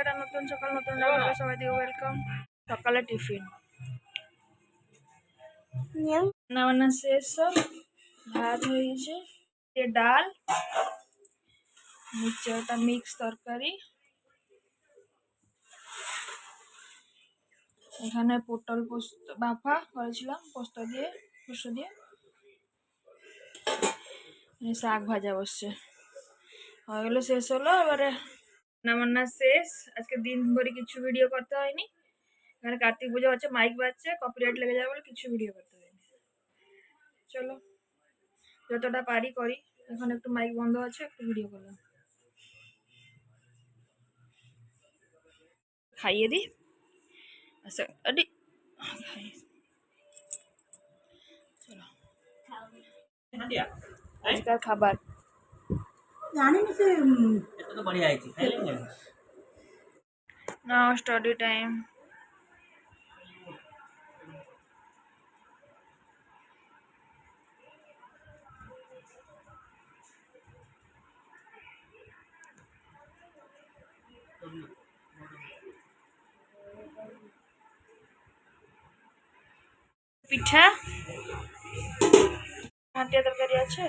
একটা নতুন সকাল নতুন রান্না সবাইকে ওয়েলকাম। সকালে টিফিন রান্না শেষ, ভাত হয়েছে, ডাল, নিচে ওটা মিক্স তরকারি, এখানে পটল পোস্ত ভাপা করেছিলাম পোস্ত দিয়ে শাক ভাজা বসছে, ওইগুলো শেষ হলো। এবারে রান্না শেষ। আজকে দিন ভরে কিছু ভিডিও করতে হয়নি, এখানে কার্তিক পুজো হচ্ছে, মাইক বাজছে, কপিরাইট লেগে যাবে বলে কিছু ভিডিও করতে হয়নি। চলো যতটা পারি করি। এখন একটু মাইক বন্ধ আছে, একটু ভিডিও করলাম। খাইয়ে দিই। আচ্ছা আরে চলো আজকাল খাবার না স্টাডি টাইম। পিঠা হাঁটিয়া তরকারি আছে,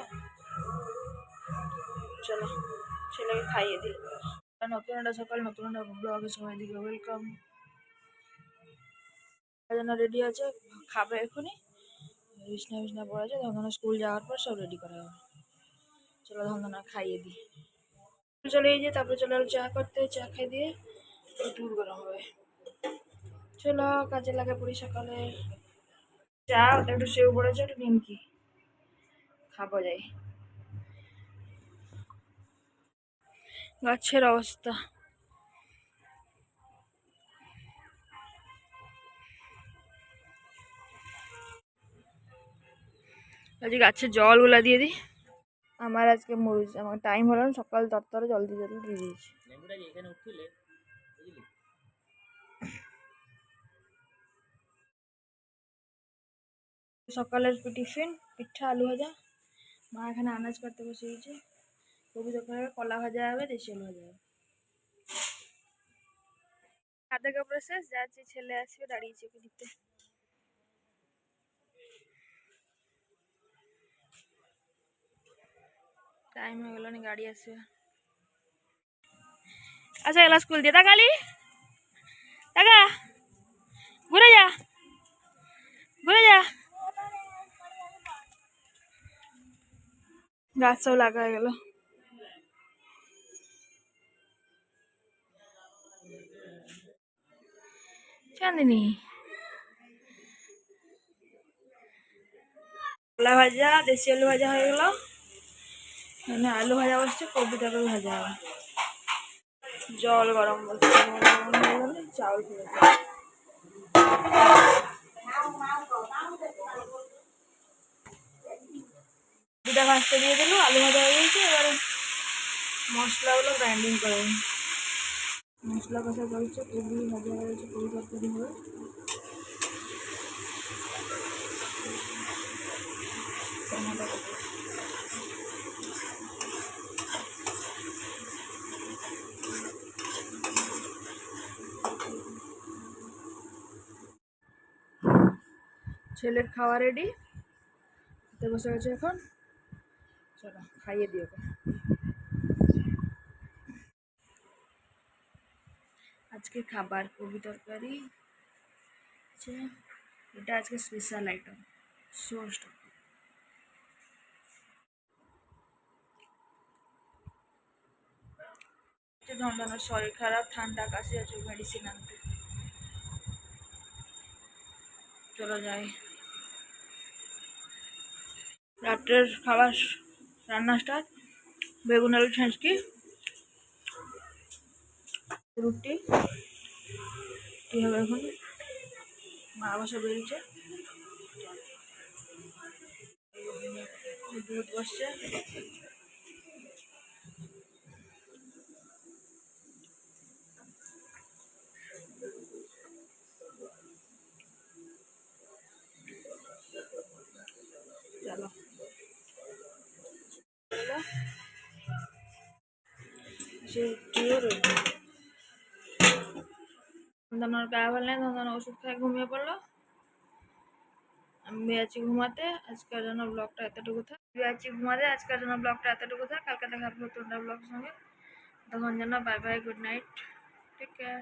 চলো ছেলেকে খাইয়ে দিই। নতুন একটা সকাল নতুন একটা ব্লগে সবাই দিকে ওয়েলকাম। রেডি আছে, খাবে এখনই, বিছনা পড়ে আছে, ধন্দনা স্কুল যাওয়ার পর সব রেডি করা হবে। চলো ধন্দনা খাইয়ে দিই। চলে এই যে তারপরে চলে চা করতে, চা খাই দিয়ে দুধ গরম হবে। চলো কাজে লাগে পড়ি। সকালে চা, ওটা একটু সেও পড়েছে, একটু নিমকি খাবো যাই। গাছের অবস্থা আজকে গাছের জল গুলা দিয়ে দিই। আমার আজকে মরুচ, আমার টাইম হলো না, সকাল তরতরে জল দিয়ে দিয়েছি। সকালের টিফিন পিঠা আলু ভাজা, মা এখানে আনাজ কাটতে বসে গেছে, কবি তরকারি, কলা ভাজা হবে, দেশি আলু ভাজা হবে। হাতে কাপড়ে শেষ, যাচ্ছি ছেলে আসবে, দাঁড়িয়েছে ওকে দিতে। টাইম হয়ে গেল, গাড়ি আসবে। আচ্ছা এলা স্কুল দিয়ে তাকালি টাকা ঘুরে যা গাছ সব লাগা হয়ে গেল। চাঁদিনী কলা ভাজা, দেশি আলু ভাজা হয়ে গেল, এখানে আলু ভাজা বসছে, কবি তরকারি ভাজা হবে, জল গরম বসছে, চাউল ফেলেছে। দুটা ভাজতে দিয়ে দিল, আলু ভাজা হয়ে গেছে। এবারে মশলাগুলো গ্রাইন্ডিং করে মশলা কষা চলছে, কবি ভাজা হয়ে গেছে, কবি তরকারি হবে। ছেলের খাওয়া রেডি, খেতে বসে গেছে এখন। চলো খাইয়ে দিও। আজকে খাবার কবি তরকারি, এটা আজকে স্পেশাল আইটেম সোস্ট। ধন্দনার শরীর খারাপ, ঠান্ডা কাশি আছে, মেডিসিন আনতে। চলো যাই। রাত্রের খাবার রান্না স্টার্ট। বেগুন আলু ছেঁচকি, রুটি কি হবে এখন, মা বসে বেরিয়েছে, দুধ বসছে। চলো সে ধন্যর গায়ে ভালো নেই, ধন্যন ওষুধ খেয়ে ঘুমিয়ে পড়লো। আমি আছি ঘুমাতে। আজকের জন্য ব্লগটা এতটুকু থাক। আছি ঘুমাতে, আজকের জন্য ব্লগটা এতটুকু থাক। কালকে দেখা হবে নতুন ব্লগের সঙ্গে। তখন জন্য bye bye, good night, take care.